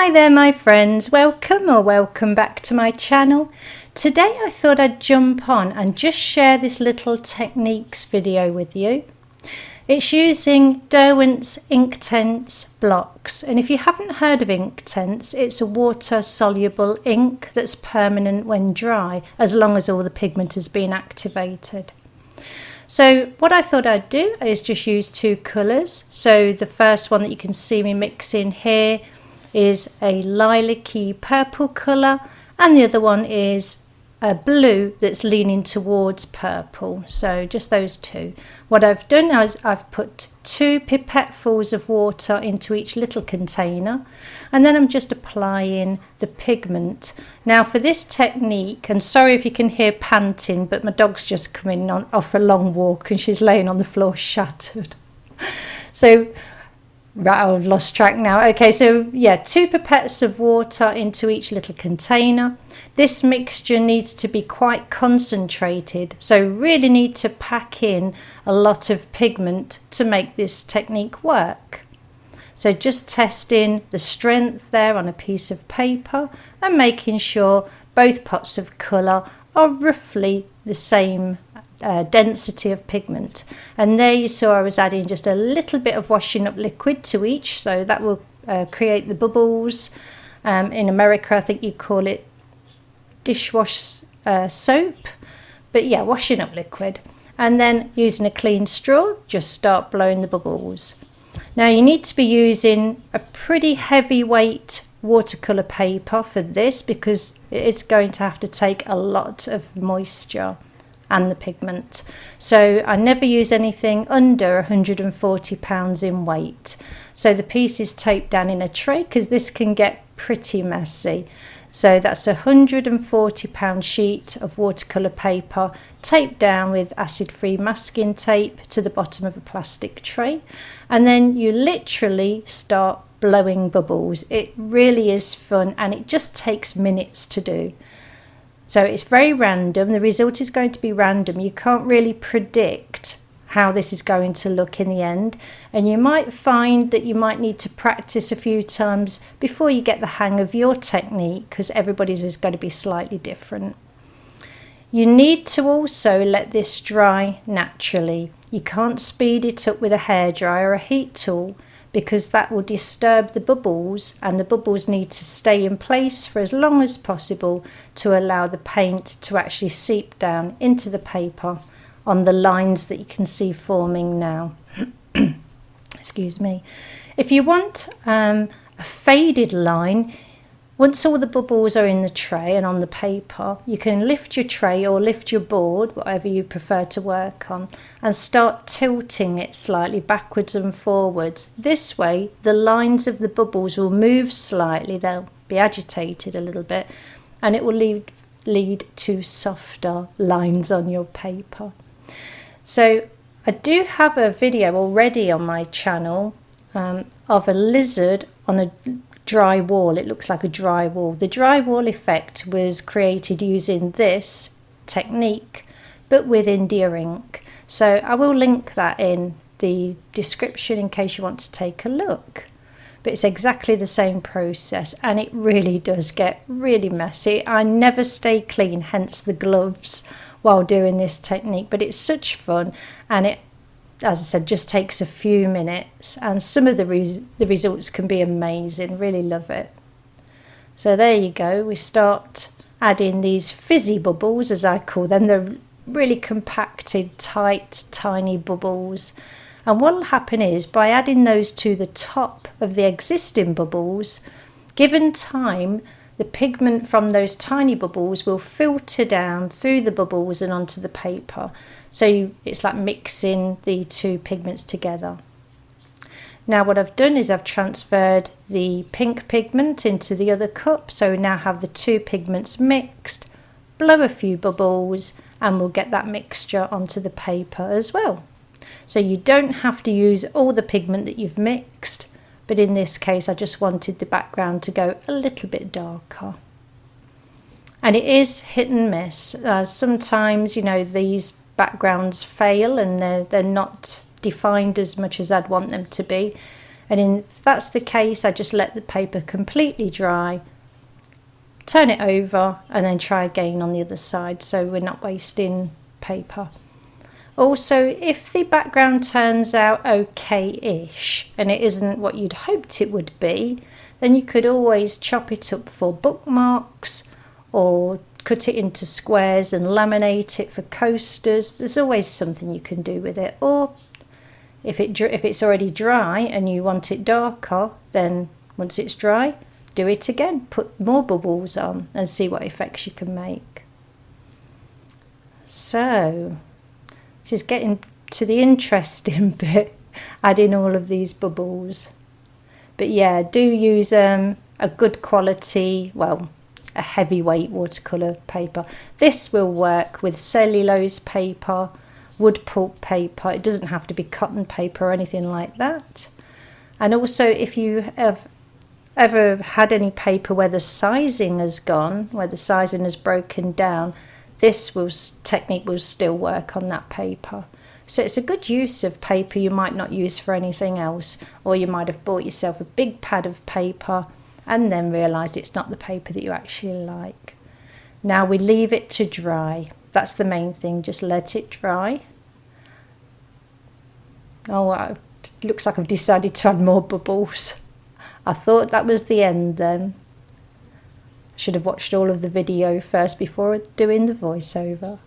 Hi there my friends, welcome back to my channel. Today I thought I'd jump on and just share this little techniques video with you. It's using Derwent's Inktense blocks, and if you haven't heard of Inktense, it's a water soluble ink that's permanent when dry as long as all the pigment has been activated. So what I thought I'd do is just use two colours. So the first one that you can see me mixing here is a lilac-y purple colour, and the other one is a blue that's leaning towards purple. So just those two. What I've done is I've put 2 pipettefuls of water into each little container, and then I'm just applying the pigment. Now for this technique, and sorry if you can hear panting, but my dog's just coming off a long walk and she's laying on the floor shattered. So right, I've lost track now. Okay, so yeah, 2 pipettes of water into each little container. This mixture needs to be quite concentrated, so really need to pack in a lot of pigment to make this technique work. So just testing the strength there on a piece of paper and making sure both pots of colour are roughly the same density of pigment. And there you saw I was adding just a little bit of washing up liquid to each, so that will create the bubbles. In America I think you call it dishwash soap, but yeah, washing up liquid. And then using a clean straw, just start blowing the bubbles. Now you need to be using a pretty heavyweight watercolour paper for this, because it's going to have to take a lot of moisture and the pigment. So I never use anything under 140 pounds in weight. So the piece is taped down in a tray because this can get pretty messy. So that's a 140 pound sheet of watercolour paper taped down with acid-free masking tape to the bottom of a plastic tray, and then you literally start blowing bubbles. It really is fun and it just takes minutes to do. So it's very random. The result is going to be random. You can't really predict how this is going to look in the end, and you might find that you might need to practice a few times before you get the hang of your technique, because everybody's is going to be slightly different. You need to also let this dry naturally. You can't speed it up with a hairdryer or a heat tool, because that will disturb the bubbles, and the bubbles need to stay in place for as long as possible to allow the paint to actually seep down into the paper on the lines that you can see forming now. Excuse me. If you want a faded line, once all the bubbles are in the tray and on the paper, you can lift your tray or lift your board, whatever you prefer to work on, and start tilting it slightly backwards and forwards. This way the lines of the bubbles will move slightly, they'll be agitated a little bit, and it will lead to softer lines on your paper. So I do have a video already on my channel of a lizard on a dry wall. It looks like a dry wall. The dry wall effect was created using this technique, but with India ink. So I will link that in the description in case you want to take a look. But it's exactly the same process, and it really does get really messy. I never stay clean, hence the gloves, while doing this technique, but it's such fun, and it, as I said, just takes a few minutes, and some of the results can be amazing. Really love it. So there you go, we start adding these fizzy bubbles, as I call them. They're really compacted, tight, tiny bubbles, and what will happen is, by adding those to the top of the existing bubbles, given time, the pigment from those tiny bubbles will filter down through the bubbles and onto the paper. So it's like mixing the 2 pigments together. Now what I've done is I've transferred the pink pigment into the other cup, so we now have the 2 pigments mixed, blow a few bubbles, and we'll get that mixture onto the paper as well. So you don't have to use all the pigment that you've mixed, but in this case I just wanted the background to go a little bit darker. And it is hit and miss. Sometimes, you know, these backgrounds fail and they're not defined as much as I'd want them to be. And if that's the case, I just let the paper completely dry, turn it over, and then try again on the other side, so we're not wasting paper. Also, if the background turns out okay-ish and it isn't what you'd hoped it would be, then you could always chop it up for bookmarks or cut it into squares and laminate it for coasters. There's always something you can do with it. Or if it's already dry and you want it darker, then once it's dry, do it again. Put more bubbles on and see what effects you can make. So this is getting to the interesting bit, adding all of these bubbles. But yeah, do use a good quality, well, a heavyweight watercolour paper. This will work with cellulose paper, wood pulp paper. It doesn't have to be cotton paper or anything like that. And also, if you have ever had any paper where the sizing has gone, where the sizing has broken down, this technique will still work on that paper. So it's a good use of paper you might not use for anything else, or you might have bought yourself a big pad of paper and then realised it's not the paper that you actually like. Now we leave it to dry. That's the main thing, just let it dry. Oh, it looks like I've decided to add more bubbles. I thought that was the end then. Should have watched all of the video first before doing the voiceover.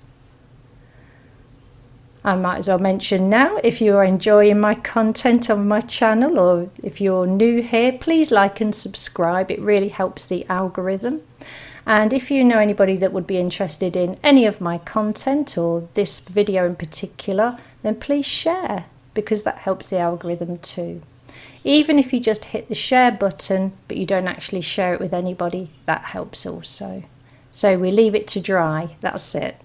I might as well mention now, if you are enjoying my content on my channel, or if you're new here, please like and subscribe. It really helps the algorithm. And if you know anybody that would be interested in any of my content, or this video in particular, then please share, because that helps the algorithm too. Even if you just hit the share button, but you don't actually share it with anybody, that helps also. So we leave it to dry, that's it.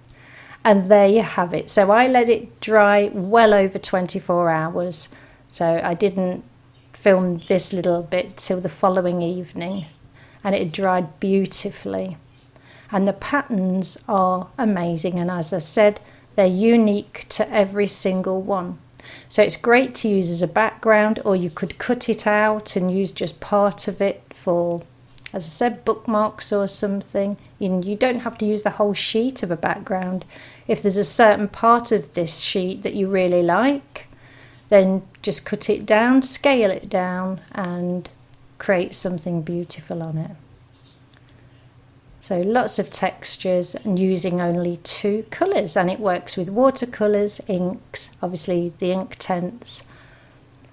And there you have it. So I let it dry well over 24 hours. So I didn't film this little bit till the following evening. And it dried beautifully. And the patterns are amazing. And as I said, they're unique to every single one. So it's great to use as a background, or you could cut it out and use just part of it for, as I said, bookmarks or something. You don't have to use the whole sheet of a background. If there's a certain part of this sheet that you really like, then just cut it down, scale it down, and create something beautiful on it. So lots of textures and using only 2 colours, and it works with watercolours, inks, obviously the Inktense,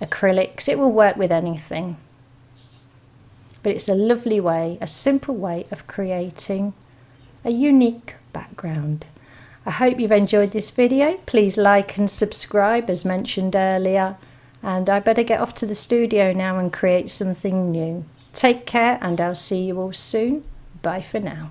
acrylics. It will work with anything. But it's a lovely way, a simple way of creating a unique background. I hope you've enjoyed this video. Please like and subscribe as mentioned earlier. And I better get off to the studio now and create something new. Take care, and I'll see you all soon. Bye for now.